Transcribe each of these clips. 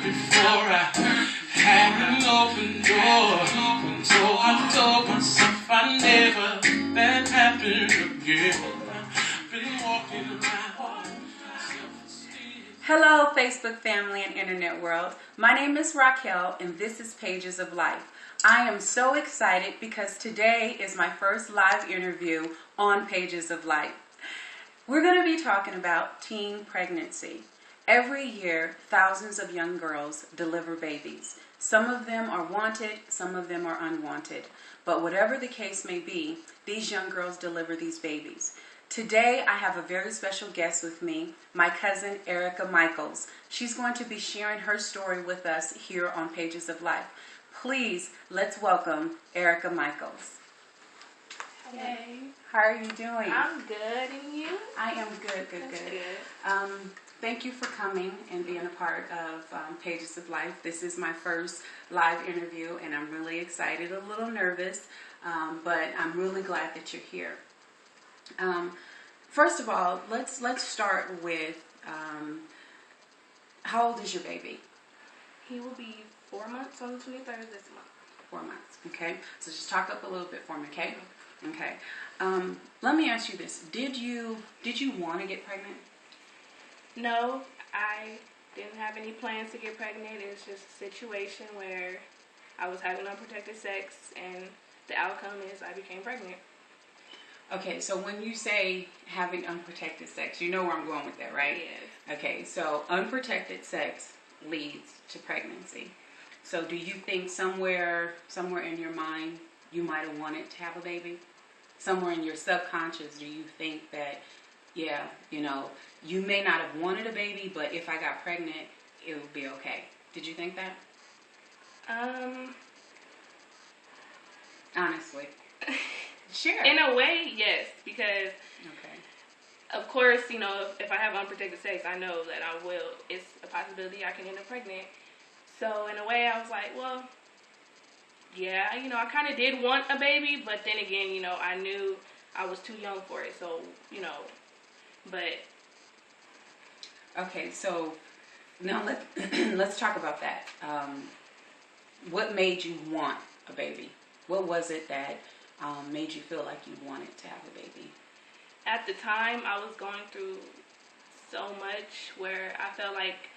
before I had an open door. So I told myself I never that happened again. Been walking around. Hello, Facebook family and internet world. My name is Raquel, and this is Pages of Life. I am so excited because today is my first live interview on Pages of Life. We're going to be talking about teen pregnancy. Every year, thousands of young girls deliver babies. Some of them are wanted, some of them are unwanted. But whatever the case may be, these young girls deliver these babies. Today, I have a very special guest with me, my cousin Erica Michaels. She's going to be sharing her story with us here on Pages of Life. Please, let's welcome Erica Michaels. Hey. How are you doing? I'm good, and you? I am good. Thank you for coming and being a part of Pages of Life. This is my first live interview, and I'm really excited, a little nervous, but I'm really glad that you're here. First of all, let's start with how old is your baby? He will be 4 months on the 23rd this month. 4 months, okay. So just talk up a little bit for me, okay? Okay. Let me ask you this: Did you want to get pregnant? No, I didn't have any plans to get pregnant. It was just a situation where I was having unprotected sex, and the outcome is I became pregnant. Okay, so when you say having unprotected sex, you know where I'm going with that, right? Yes. Okay, so unprotected sex leads to pregnancy. So do you think somewhere in your mind you might have wanted to have a baby? Somewhere in your subconscious, do you think that, yeah, you may not have wanted a baby, but if I got pregnant, it would be okay? Did you think that? Honestly. Sure. In a way, yes, because okay. Of course, if I have unprotected sex, I know that I will. It's a possibility I can end up pregnant. So in a way, I was like, well, yeah, I kind of did want a baby, but then again, I knew I was too young for it. So, but. Okay, so now let's talk about that. What made you want a baby? What was it that made you feel like you wanted to have a baby? At the time, I was going through so much where I felt like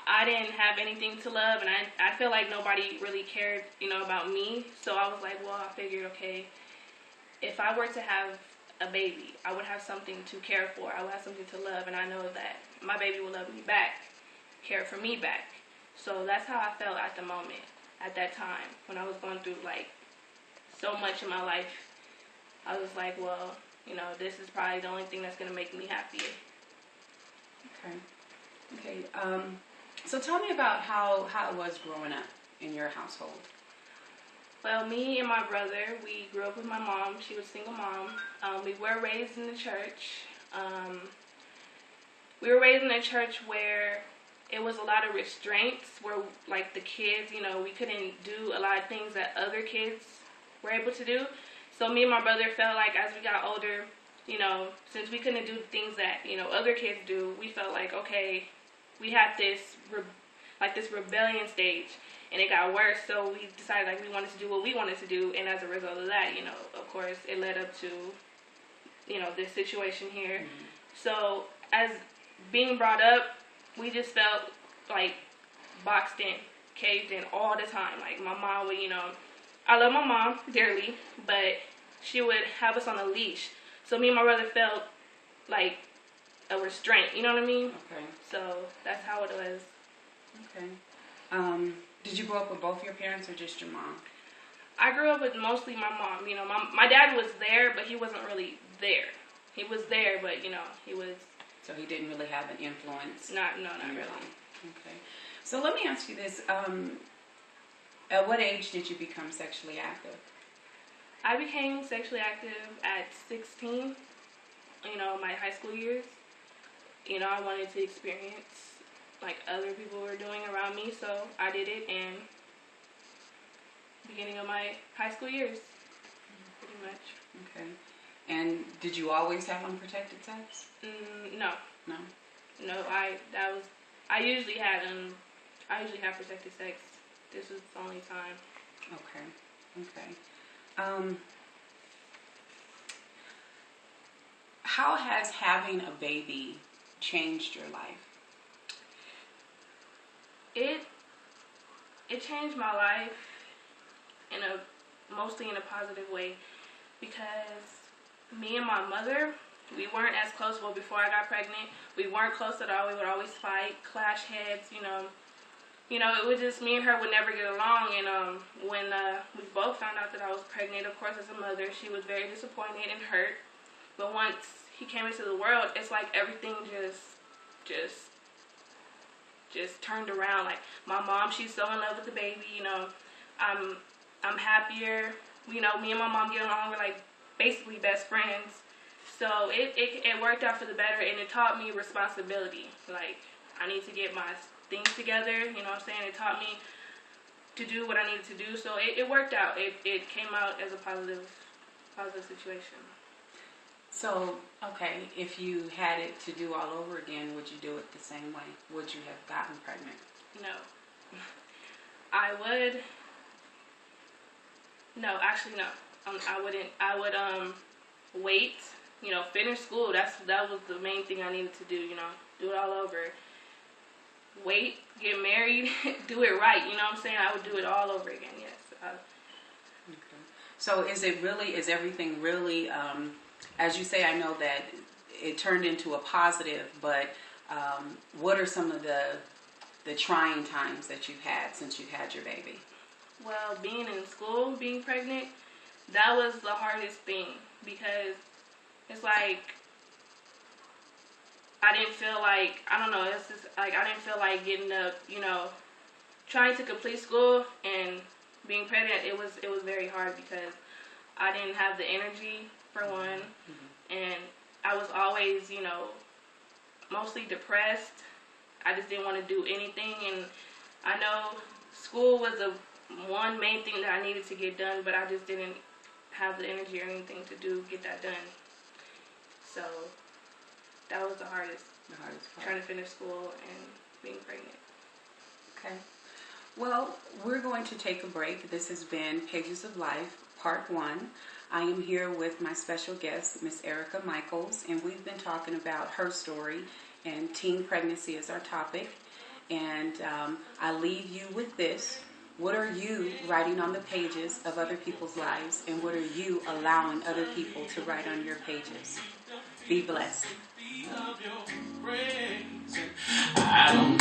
I didn't have anything to love, and I feel like nobody really cared, about me. So I was like, well, I figured, okay, if I were to have a baby, I would have something to care for. I would have something to love, and I know that my baby will love me back, care for me back. So that's how I felt at the moment, at that time, when I was going through, so much in my life. I was like, well, this is probably the only thing that's going to make me happy. Okay. So tell me about how it was growing up in your household. Well, me and my brother, we grew up with my mom. She was a single mom. We were raised in the church. We were raised in a church where it was a lot of restraints, where, the kids, we couldn't do a lot of things that other kids were able to do. So me and my brother felt like as we got older, since we couldn't do things that, other kids do, we felt like, okay, we had this, this rebellion stage, and it got worse. So we decided, we wanted to do what we wanted to do, and as a result of that, of course, it led up to, this situation here. Mm-hmm. So as being brought up, we just felt boxed in, caged in all the time. My mom would, I love my mom dearly, but she would have us on a leash. So me and my brother felt like a restraint, you know what I mean? Okay. So that's how it was. Okay. Did you grow up with both your parents or just your mom? I grew up with mostly my mom. My dad was there, but he wasn't really there. He was there, but, he was... So he didn't really have an influence? No, not really. Okay. So let me ask you this. At what age did you become sexually active? I became sexually active at 16, my high school years. I wanted to experience other people were doing around me, so I did it in beginning of my high school years, pretty much. Okay. And did you always have unprotected sex? No. No? No, I usually had I usually have protected sex. This is the only time. Okay. How has having a baby changed your life? It changed my life mostly in a positive way, because me and my mother, we weren't as close. Well, before I got pregnant, we weren't close at all. We would always fight, clash heads, it was just me and her would never get along. And when we both found out that I was pregnant, of course, as a mother, she was very disappointed and hurt. But once he came into the world, it's like everything just turned around. Like, my mom, she's so in love with the baby. I'm happier. Me and my mom get along. We're like basically best friends. So it worked out for the better, and it taught me responsibility. Like, I need to get my things together. You know what I'm saying? It taught me to do what I needed to do. So it worked out. It came out as a positive situation. So, okay, if you had it to do all over again, would you do it the same way? Would you have gotten pregnant? No. I would. No, actually, no. I wouldn't. I would wait. Finish school. That was the main thing I needed to do. Do it all over. Wait, get married, do it right. You know what I'm saying? I would do it all over again. Yes. Okay. So is everything really? As you say, I know that it turned into a positive, but what are some of the trying times that you've had since you've had your baby? Well, being in school, being pregnant, that was the hardest thing, because it's like I didn't feel like, I don't know, it's just like I didn't feel like getting up, trying to complete school and being pregnant. It was very hard, because I didn't have the energy, for one, and I was always, mostly depressed. I just didn't want to do anything, and I know school was the one main thing that I needed to get done, but I just didn't have the energy or anything to get that done. So that was the hardest part. Trying to finish school and being pregnant. Okay. Well, we're going to take a break. This has been Pages of Life, Part 1. I am here with my special guest, Miss Erica Michaels, and we've been talking about her story, and teen pregnancy is our topic. And I leave you with this. What are you writing on the pages of other people's lives, and what are you allowing other people to write on your pages? Be blessed. I don't